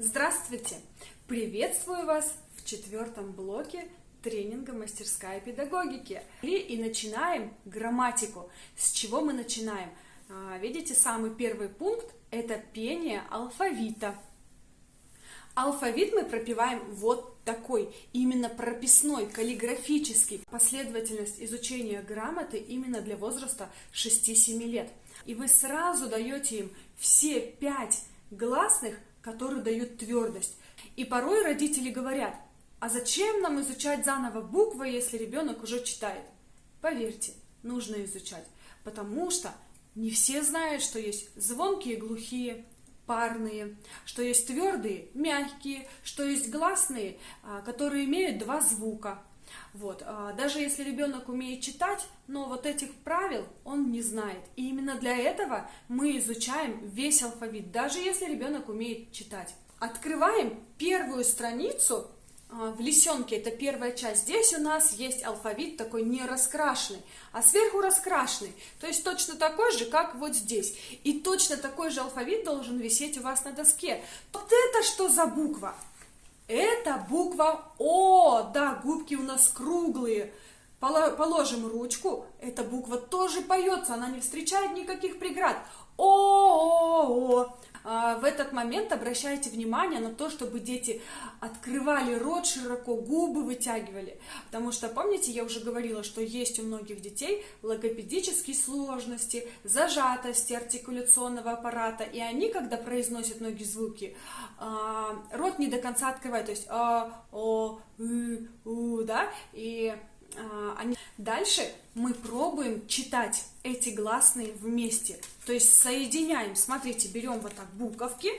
Здравствуйте! Приветствую вас в 4-м блоке тренинга «Мастерская педагогики». И начинаем грамматику. С чего мы начинаем? Видите, самый первый пункт – это пение алфавита. Алфавит мы пропеваем вот такой, именно прописной, каллиграфический. Последовательность изучения грамоты именно для возраста 6-7 лет. И вы сразу даете им все 5 гласных, которые дают твердость. И порой родители говорят: а зачем нам изучать заново буквы, если ребенок уже читает? Поверьте, нужно изучать, потому что не все знают, что есть звонкие, глухие, парные, что есть твердые, мягкие, что есть гласные, которые имеют 2 звука. Вот. Даже если ребенок умеет читать, но вот этих правил он не знает. И именно для этого мы изучаем весь алфавит, даже если ребенок умеет читать. Открываем первую страницу в лисенке, это первая часть. Здесь у нас есть алфавит такой не раскрашенный, а сверху раскрашенный. То есть точно такой же, как вот здесь. И точно такой же алфавит должен висеть у вас на доске. Вот это что за буква? Это буква О. Да, губки у нас круглые. Положим ручку. Эта буква тоже поется, она не встречает никаких преград. О. В этот момент обращайте внимание на то, чтобы дети открывали рот широко, губы вытягивали. Потому что, помните, я уже говорила, что есть у многих детей логопедические сложности, зажатости артикуляционного аппарата. И они, когда произносят многие звуки, рот не до конца открывают. То есть да? И дальше мы пробуем читать эти гласные вместе, то есть соединяем. Смотрите, берем вот так буковки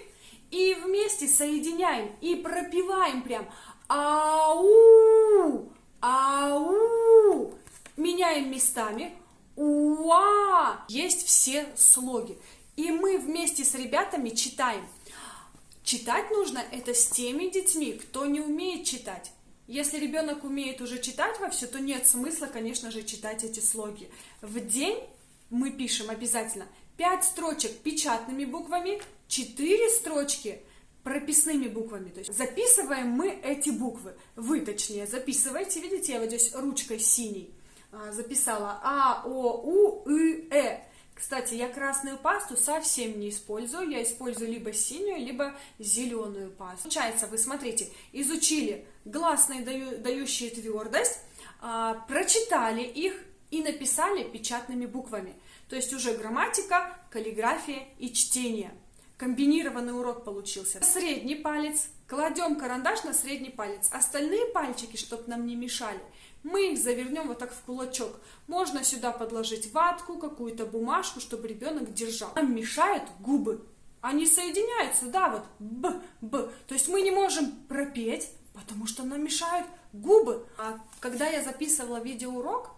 и вместе соединяем и пропеваем прям ау, ау, меняем местами уа. Есть все слоги, и мы вместе с ребятами читаем. Читать нужно это с теми детьми, кто не умеет читать. Если ребенок умеет уже читать вовсю, то нет смысла, конечно же, читать эти слоги. В день мы пишем обязательно 5 строчек печатными буквами, 4 строчки прописными буквами. То есть записываем мы эти буквы. Вы, точнее, записывайте. Видите, я вот здесь ручкой синей записала А, О, У, И, Э. Кстати, я красную пасту совсем не использую. Я использую либо синюю, либо зеленую пасту. Получается, вы смотрите, изучили гласные, дающие твердость, прочитали их и написали печатными буквами. То есть уже грамматика, каллиграфия и чтение. Комбинированный урок получился. Средний палец. Кладем карандаш на средний палец. Остальные пальчики, чтобы нам не мешали, мы их завернем вот так в кулачок. Можно сюда подложить ватку, какую-то бумажку, чтобы ребенок держал. Нам мешают губы. Они соединяются, да, вот б. То есть мы не можем пропеть, потому что нам мешают губы. А когда я записывала видеоурок,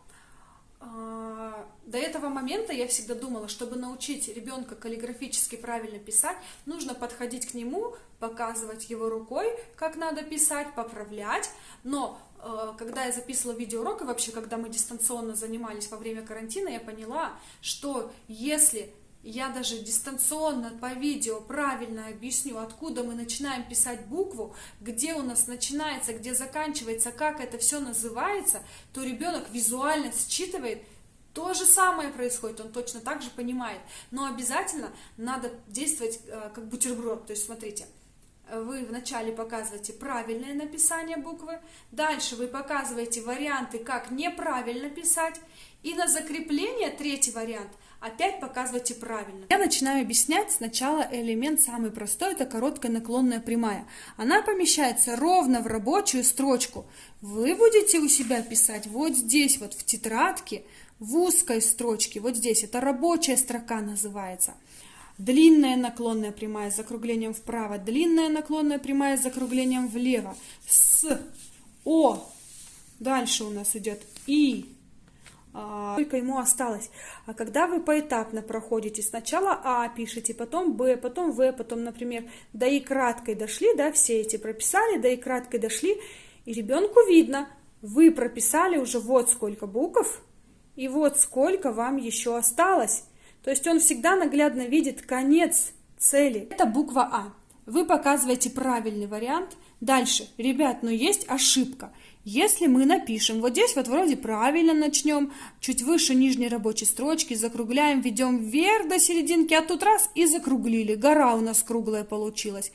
до этого момента я всегда думала, чтобы научить ребенка каллиграфически правильно писать, нужно подходить к нему, показывать его рукой, как надо писать, поправлять. Но когда я записывала видеоурок, и вообще, когда мы дистанционно занимались во время карантина, я поняла, что если я даже дистанционно по видео правильно объясню, откуда мы начинаем писать букву, где у нас начинается, где заканчивается, как это все называется, то ребенок визуально считывает. То же самое происходит, он точно так же понимает. Но обязательно надо действовать как бутерброд. То есть, смотрите, вы вначале показываете правильное написание буквы, дальше вы показываете варианты, как неправильно писать, и на закрепление, 3-й вариант, опять показывайте правильно. Я начинаю объяснять сначала элемент самый простой, это короткая наклонная прямая. Она помещается ровно в рабочую строчку. Вы будете у себя писать вот здесь, вот в тетрадке, в узкой строчке, вот здесь, это рабочая строка называется. Длинная наклонная прямая с закруглением вправо, длинная наклонная прямая с закруглением влево, С, О, дальше у нас идет И, сколько ему осталось. А когда вы поэтапно проходите, сначала А пишите, потом Б, потом В, потом, например, до И краткой дошли, да, все эти прописали, до И краткой дошли, и ребенку видно, вы прописали уже вот сколько букв, и вот сколько вам еще осталось. То есть он всегда наглядно видит конец цели. Это буква А. Вы показываете правильный вариант. Дальше, ребят, но есть ошибка. Если мы напишем, вот здесь вот вроде правильно начнем, чуть выше нижней рабочей строчки, закругляем, ведем вверх до серединки, а тут раз и закруглили. Гора у нас круглая получилась.